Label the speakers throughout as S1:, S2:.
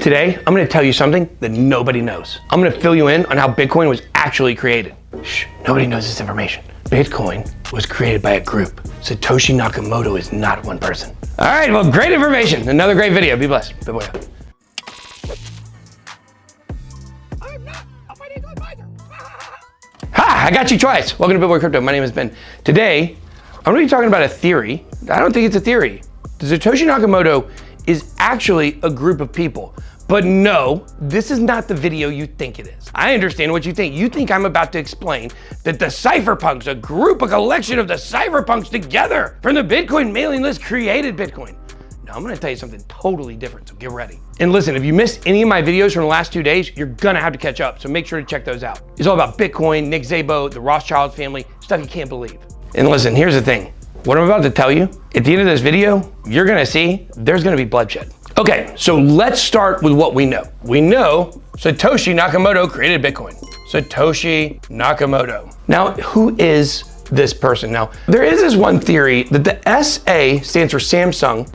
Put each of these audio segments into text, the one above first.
S1: Today, I'm gonna tell you something that nobody knows. I'm gonna fill you in on how Bitcoin was actually created. Shh, nobody knows this information. Bitcoin was created by a group. Satoshi Nakamoto is not one person. All right, well, great information. Another great video. Be blessed. Bye-bye. I'm not a financial advisor. Ha! I got you twice. Welcome to Bitboy Crypto. My name is Ben. Today, I'm gonna be talking about a theory. I don't think it's a theory. The Satoshi Nakamoto is actually a group of people. But no, this is not the video you think it is. I understand what you think. You think I'm about to explain that the cypherpunks, a collection of the cypherpunks together from the Bitcoin mailing list created Bitcoin. No, I'm gonna tell you something totally different, so get ready. And listen, if you missed any of my videos from the last 2 days, you're gonna have to catch up, so make sure to check those out. It's all about Bitcoin, Nick Szabo, the Rothschild family, stuff you can't believe. And listen, here's the thing. What I'm about to tell you, at the end of this video, you're gonna see there's gonna be bloodshed. Okay, so let's start with what we know. We know Satoshi Nakamoto created Bitcoin. Satoshi Nakamoto. Now, who is this person? Now, there is this one theory that the SA stands for Samsung,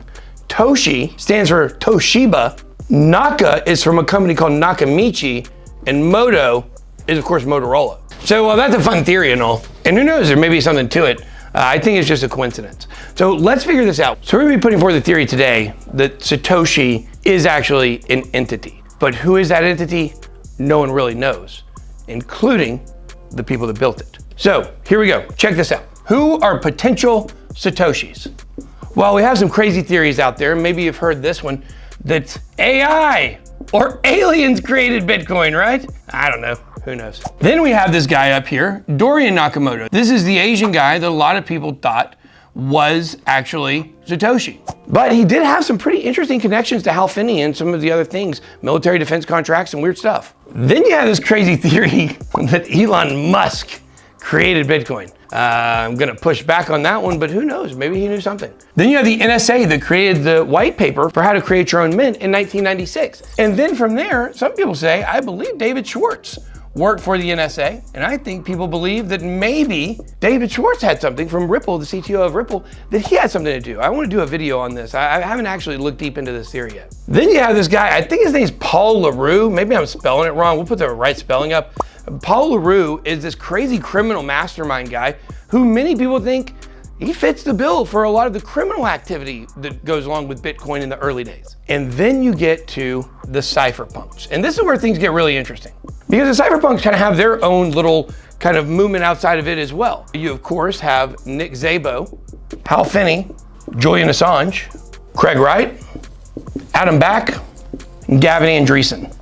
S1: Toshi stands for Toshiba, Naka is from a company called Nakamichi, and Moto is, of course, Motorola. So, that's a fun theory and all. And who knows, there may be something to it. I think it's just a coincidence. So let's figure this out. So we're gonna be putting forth the theory today that Satoshi is actually an entity. But who is that entity? No one really knows, including the people that built it. So here we go, check this out. Who are potential Satoshis? Well, we have some crazy theories out there. Maybe you've heard this one, that AI or aliens created Bitcoin, right? I don't know. Who knows? Then we have this guy up here, Dorian Nakamoto. This is the Asian guy that a lot of people thought was actually Satoshi. But he did have some pretty interesting connections to Hal Finney and some of the other things, military defense contracts and weird stuff. Then you have this crazy theory that Elon Musk created Bitcoin. I'm gonna push back on that one, but who knows? Maybe he knew something. Then you have the NSA that created the white paper for how to create your own mint in 1996. And then from there, some people say, I believe David Schwartz worked for the NSA, and I think people believe that maybe David Schwartz had something from Ripple, the CTO of Ripple, that he had something to do. I want to do a video on this. I haven't actually looked deep into this theory yet. Then you have this guy, I think his name's Paul LaRue. Maybe I'm spelling it wrong. We'll put the right spelling up. Paul LaRue is this crazy criminal mastermind guy who many people think he fits the bill for a lot of the criminal activity that goes along with Bitcoin in the early days. And then you get to the cypherpunks. And this is where things get really interesting, because the cypherpunks kind of have their own little kind of movement outside of it as well. You, of course, have Nick Szabo, Hal Finney, Julian Assange, Craig Wright, Adam Back, and Gavin Andresen.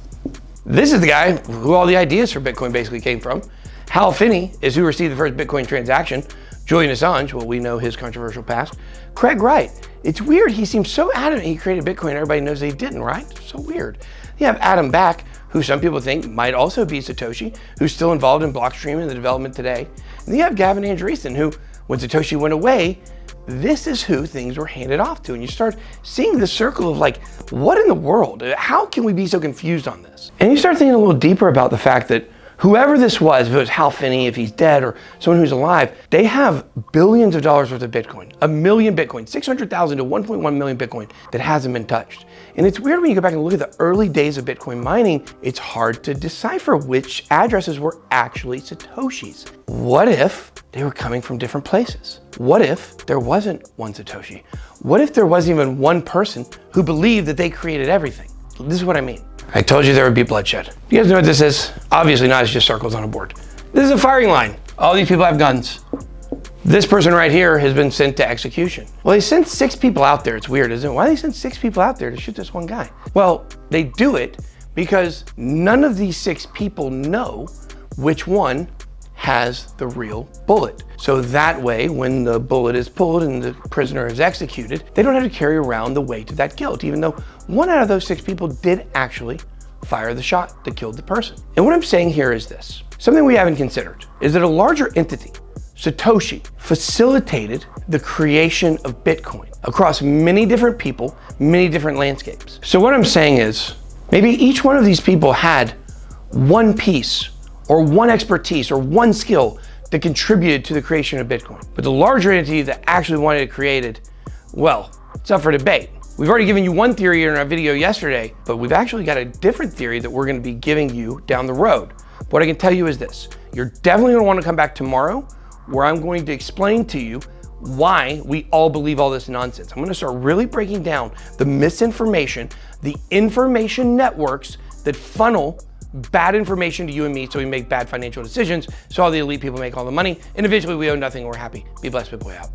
S1: This is the guy who all the ideas for Bitcoin basically came from. Hal Finney is who received the first Bitcoin transaction. Julian Assange, well, we know his controversial past. Craig Wright, it's weird, he seems so adamant he created Bitcoin, everybody knows that he didn't, right? So weird. You have Adam Back, who some people think might also be Satoshi, who's still involved in Blockstream and the development today. And then you have Gavin Andresen, who, when Satoshi went away, this is who things were handed off to. And you start seeing the circle of like, what in the world? How can we be so confused on this? And you start thinking a little deeper about the fact that whoever this was, if it was Hal Finney, if he's dead, or someone who's alive, they have billions of dollars worth of Bitcoin, 1 million Bitcoin, 600,000 to 1.1 million Bitcoin that hasn't been touched. And it's weird when you go back and look at the early days of Bitcoin mining, it's hard to decipher which addresses were actually Satoshis. What if they were coming from different places? What if there wasn't one Satoshi? What if there wasn't even one person who believed that they created everything? This is what I mean. I told you there would be bloodshed. You guys know what this is? Obviously not, it's just circles on a board. This is a firing line. All these people have guns. This person right here has been sent to execution. Well, they sent 6 people out there. It's weird, isn't it? Why do they send 6 people out there to shoot this one guy? Well, they do it because none of these 6 people know which one has the real bullet. So that way, when the bullet is pulled and the prisoner is executed, they don't have to carry around the weight of that guilt, even though 1 out of those 6 people did actually fire the shot that killed the person. And what I'm saying here is this. Something we haven't considered is that a larger entity, Satoshi, facilitated the creation of Bitcoin across many different people, many different landscapes. So what I'm saying is, maybe each one of these people had one piece or one expertise or one skill that contributed to the creation of Bitcoin. But the larger entity that actually wanted to create it, well, it's up for debate. We've already given you one theory in our video yesterday, but we've actually got a different theory that we're gonna be giving you down the road. What I can tell you is this: you're definitely gonna wanna come back tomorrow, where I'm going to explain to you why we all believe all this nonsense. I'm gonna start really breaking down the misinformation, the information networks that funnel bad information to you and me so we make bad financial decisions, so all the elite people make all the money, and eventually we own nothing and we're happy. Be blessed, big boy out.